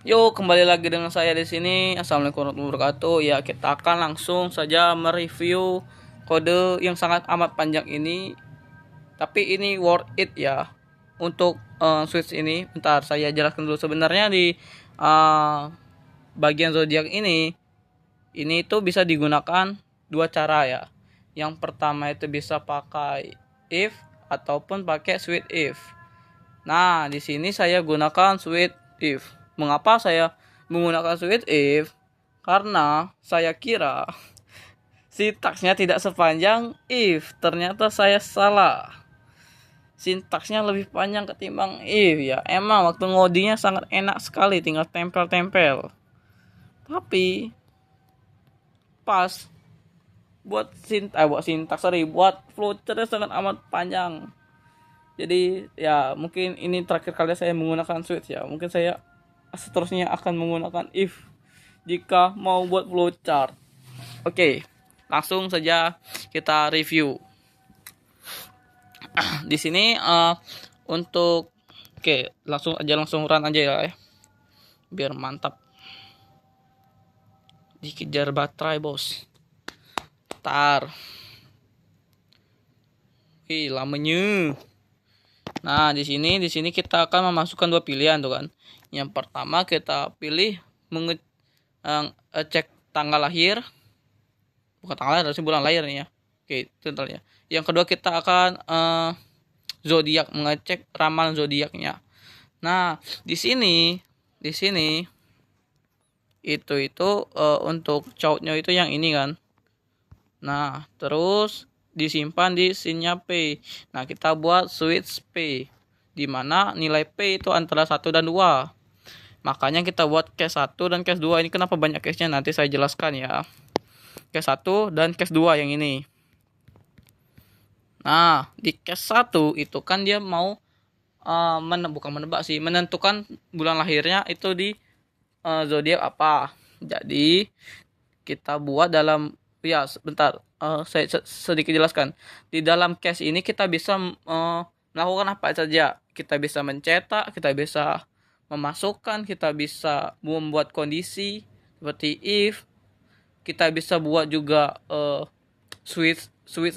Yuk, kembali lagi dengan saya di sini. Assalamualaikum warahmatullahi wabarakatuh. Ya, kita akan langsung saja mereview kode yang sangat amat panjang ini. Tapi ini worth it ya untuk switch ini. Bentar, saya jelaskan dulu. Sebenarnya di bagian zodiak ini tuh bisa digunakan dua cara ya. Yang pertama itu bisa pakai if ataupun pakai switch if. Nah, di sini saya gunakan switch if. Mengapa saya menggunakan switch if? Karena saya kira sintaksnya tidak sepanjang if. Ternyata saya salah. Sintaksnya lebih panjang ketimbang if ya. Emang waktu ngodinya sangat enak sekali, tinggal tempel-tempel. Tapi pas buat flowchartnya sangat amat panjang. Jadi ya mungkin ini terakhir kali saya menggunakan switch ya. Mungkin saya seterusnya akan menggunakan if jika mau buat flowchart. Oke, langsung saja kita review. Di sini untuk langsung run aja ya. Biar mantap. Dikejar baterai, bos. Tar. Lamanya. Nah, di sini kita akan memasukkan dua pilihan tuh kan. Yang pertama kita pilih cek tanggal lahir. Bukan tanggal lahir, harusnya bulan lahir nih ya. Oke, tentunya. Yang kedua kita akan zodiak, mengecek ramalan zodiaknya. Nah, di sini itu untuk cautnya itu yang ini kan. Nah, terus disimpan di scene-nya P. Nah, kita buat switch P, di mana nilai P itu antara 1 dan 2. Makanya kita buat case 1 dan case 2. Ini kenapa banyak case-nya, nanti saya jelaskan ya. Case 1 dan case 2 yang ini. Nah, di case 1 itu kan dia mau menentukan bulan lahirnya itu di zodiak apa. Jadi kita buat dalam sebentar, saya sedikit jelaskan. Di dalam case ini kita bisa melakukan apa saja. Kita bisa mencetak, kita bisa memasukkan, kita bisa membuat kondisi seperti if. Kita bisa buat juga switch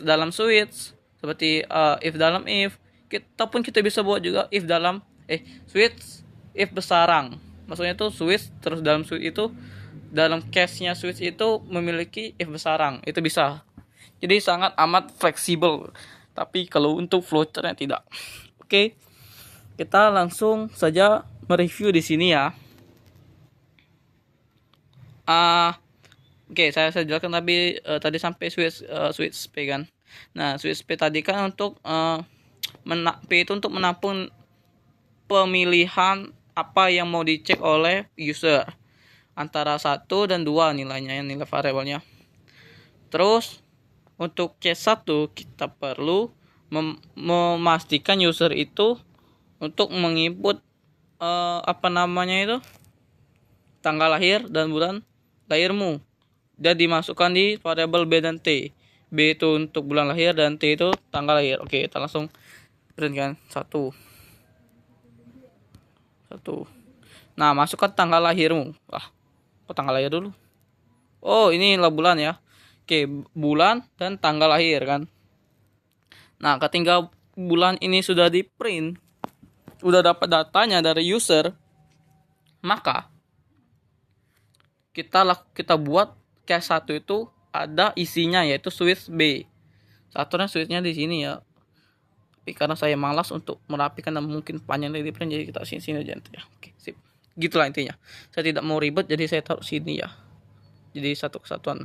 dalam switch seperti if dalam if. Kita bisa buat juga if dalam switch if besarang. Maksudnya itu switch terus dalam switch itu, dalam case-nya switch itu memiliki if besarang, itu bisa. Jadi sangat amat fleksibel. Tapi kalau untuk flowchartnya tidak. Oke, kita langsung saja mereview di sini ya. Oke, saya jelaskan tadi sampai switch P kan. Nah, switch P tadi kan untuk P itu untuk menampung pemilihan apa yang mau dicek oleh user. Antara 1 dan 2 nilainya, nilai variabelnya. Terus untuk case 1 kita perlu memastikan user itu untuk menginput tanggal lahir dan bulan lahirmu, dan dimasukkan di variabel B dan T. B itu untuk bulan lahir dan T itu tanggal lahir. Oke, kita langsung print satu. Nah, masukkan tanggal lahirmu. Tanggal lahir dulu. Oh, ini inilah bulan ya. Oke, bulan dan tanggal lahir kan. Nah, ketika bulan ini sudah di print, sudah dapat datanya dari user, maka kita buat case 1 itu ada isinya, yaitu switch B. Satunya switchnya di sini ya. Tapi karena saya malas untuk merapikan dan mungkin panjang dari print, jadi kita sini aja ya. Oke, sip. Gitulah intinya. Saya tidak mau ribet, jadi saya taruh sini ya. Jadi satu kesatuan.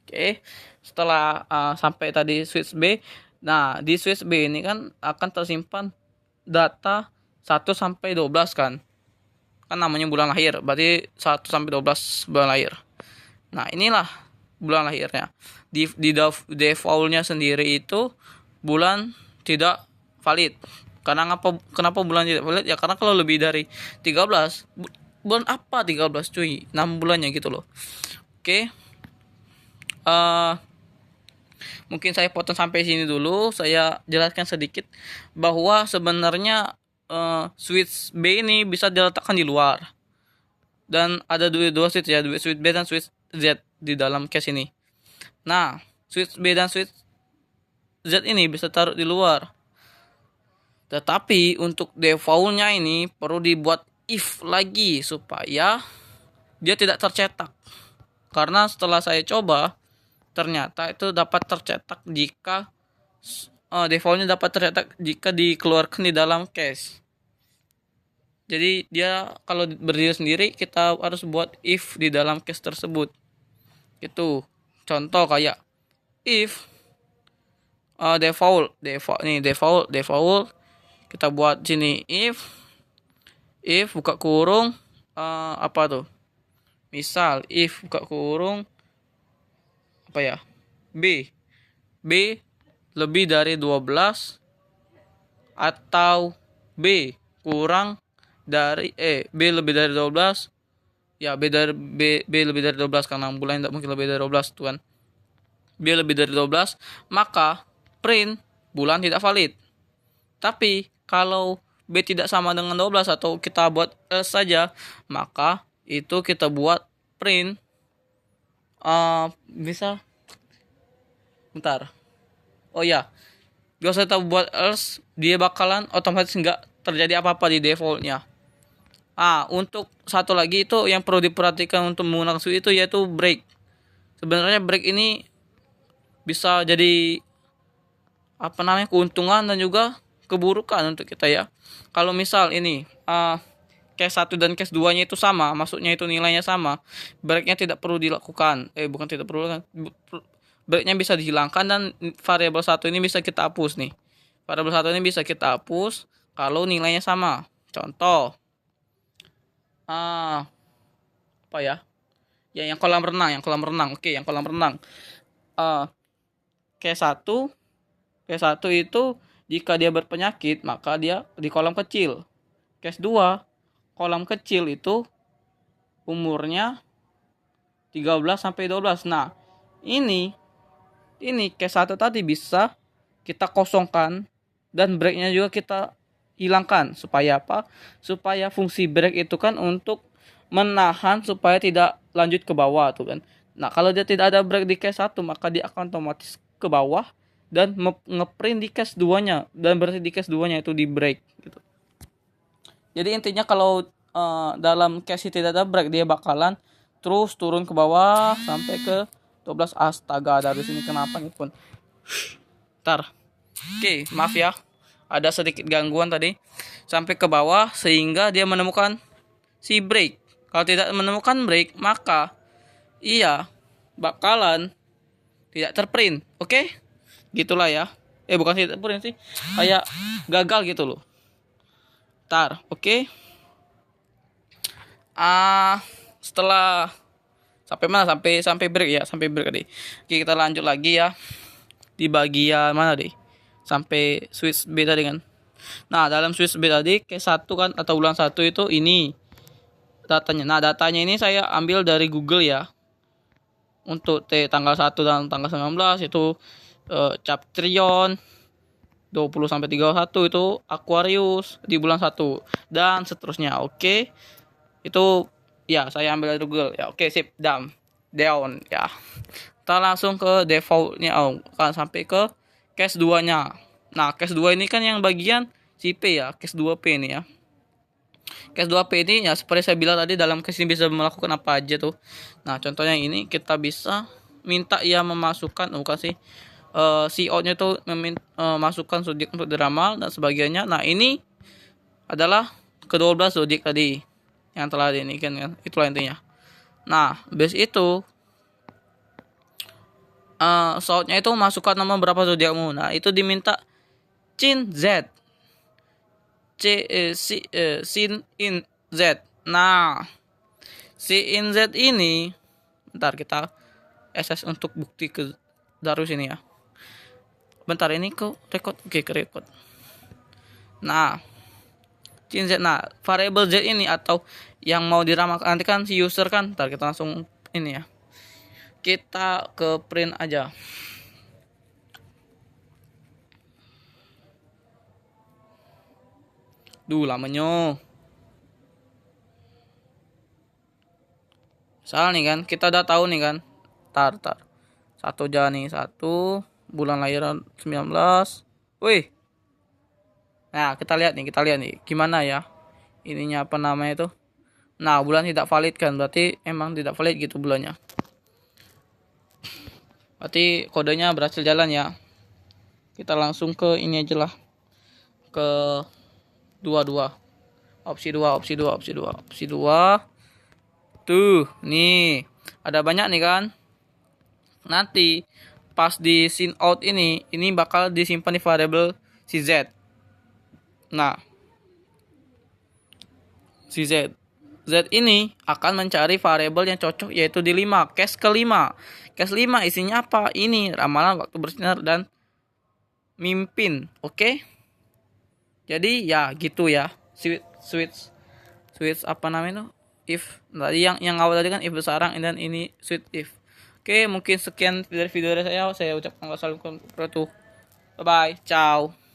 Oke, setelah sampai tadi switch B. Nah, di switch B ini kan akan tersimpan data 1 sampai 12 kan. Kan namanya bulan lahir, berarti 1 sampai 12 bulan lahir. Nah, inilah bulan lahirnya. Di defaultnya sendiri itu bulan tidak valid. Kenapa bulan tidak valid? Ya karena kalau lebih dari 13, bulan apa 13 cuy? 6 bulannya gitu loh. Oke. Mungkin saya potong sampai sini dulu. Saya jelaskan sedikit bahwa sebenarnya switch B ini bisa diletakkan di luar. Dan ada dua switch ya, dua switch B dan switch Z di dalam case ini. Nah, switch B dan switch Z ini bisa taruh di luar. Tetapi untuk defaultnya ini perlu dibuat if lagi supaya dia tidak tercetak. Karena setelah saya coba, ternyata itu dapat tercetak jika defaultnya dapat tercetak jika dikeluarkan di dalam cache. Jadi dia kalau berdiri sendiri kita harus buat if di dalam cache tersebut. Itu contoh kayak if default kita buat sini if buka kurung apa tuh? Misal if buka kurung apa ya? B lebih dari 12 atau B kurang dari B lebih dari 12 ya B lebih dari 12 karena bulan tidak mungkin lebih dari 12 tuan. B lebih dari 12 maka print bulan tidak valid. Tapi kalau B tidak sama dengan 12 atau kita buat else saja, maka itu kita buat print bisa bentar. Oh ya, kalau kita buat else dia bakalan otomatis nggak terjadi apa-apa di defaultnya. Untuk satu lagi itu yang perlu diperhatikan untuk menggunakan switch itu yaitu break. Sebenarnya break ini bisa jadi keuntungan dan juga keburukan untuk kita ya. Kalau misal ini case 1 dan case 2-nya itu sama, maksudnya itu nilainya sama, breaknya tidak perlu dilakukan. Bukan tidak perlu kan. Breaknya bisa dihilangkan dan variabel 1 ini bisa kita hapus nih. Variabel 1 ini bisa kita hapus kalau nilainya sama. Contoh apa ya? Ya yang kolam renang. Oke, yang kolam renang. Case 1 itu jika dia berpenyakit maka dia di kolam kecil. Case 2 kolam kecil itu umurnya 13 sampai 12. Nah, ini case 1 tadi bisa kita kosongkan dan breaknya juga kita hilangkan supaya apa? Supaya fungsi break itu kan untuk menahan supaya tidak lanjut ke bawah tuh kan. Nah, kalau dia tidak ada break di case 1 maka dia akan otomatis ke bawah dan ngeprint di case 2-nya dan berarti di case 2-nya itu di break gitu. Jadi intinya kalau dalam case tidak ada break dia bakalan terus turun ke bawah sampai ke 12. Astaga, dari sini kenapa nih pun. Oke, maaf ya. Ada sedikit gangguan tadi sampai ke bawah sehingga dia menemukan si break. Kalau tidak menemukan break maka ia bakalan tidak terprint. Oke? Gitulah ya. Bukan tidak terprint sih. Kayak gagal gitu loh. Oke. Setelah sampai mana? Sampai break ya, sampai break tadi. Oke, kita lanjut lagi ya. Di bagian mana deh? Sampai switch B tadi kan. Nah, dalam switch B tadi case 1 kan atau bulan 1 itu ini datanya. Nah, datanya ini saya ambil dari Google ya. Untuk tanggal 1 dan tanggal 19 itu Captrion 20 sampai 31 itu Aquarius di bulan 1 dan seterusnya. Oke. Itu ya saya ambil dari Google ya. Oke, sip. Down ya. Kita langsung ke defaultnya kan sampai ke case 2-nya. Nah, case 2 ini kan yang bagian si P ya, case 2P ini ya. Case 2P ini ya seperti saya bilang tadi dalam case ini bisa melakukan apa aja tuh. Nah, contohnya ini kita bisa minta ia memasukkan si outnya itu memasukkan zodiak untuk diramal dan sebagainya. Nah, ini adalah ke-12 zodiak tadi yang telah ini kan itulah intinya. Nah, base itu soundnya itu masukkan nama berapa zodiakmu. Nah, itu diminta Chin Z Sin in Z. Nah, si in Z ini bentar kita SS untuk bukti ke Darus ini ya. Bentar ini kok record. Oke, ke record. Nah, Chin Z. Nah, variable Z ini atau yang mau diramalkan nanti kan si user kan. Bentar kita langsung ini ya. Kita ke print aja. Duh, lamanya. Salah nih kan, kita udah tahu nih kan. Tar. Satu aja nih, satu. Bulan lahiran 19. Wih. Nah, kita lihat nih. Gimana ya? Ininya apa namanya itu? Nah, bulan tidak valid kan. Berarti emang tidak valid gitu bulannya. Berarti kodenya berhasil jalan ya. Kita langsung ke ini aja lah. Ke 22. Opsi 2, opsi 2, opsi 2, opsi 2. Tuh, nih. Ada banyak nih kan. Nanti pas di sign out ini bakal disimpan di variabel si Z. Nah, si Z. Z ini akan mencari variabel yang cocok yaitu di 5, case ke-5. Case 5 isinya apa? Ini ramalan waktu bersinar dan mimpin. Oke? Jadi ya gitu ya. Switch apa namanya itu? If. Tadi yang awal tadi kan if bersarang dan ini switch if. Oke, mungkin sekian dari video dari saya. Saya ucapkan wassalamualaikum warahmatullahi wabarakatuh. Bye bye. Ciao.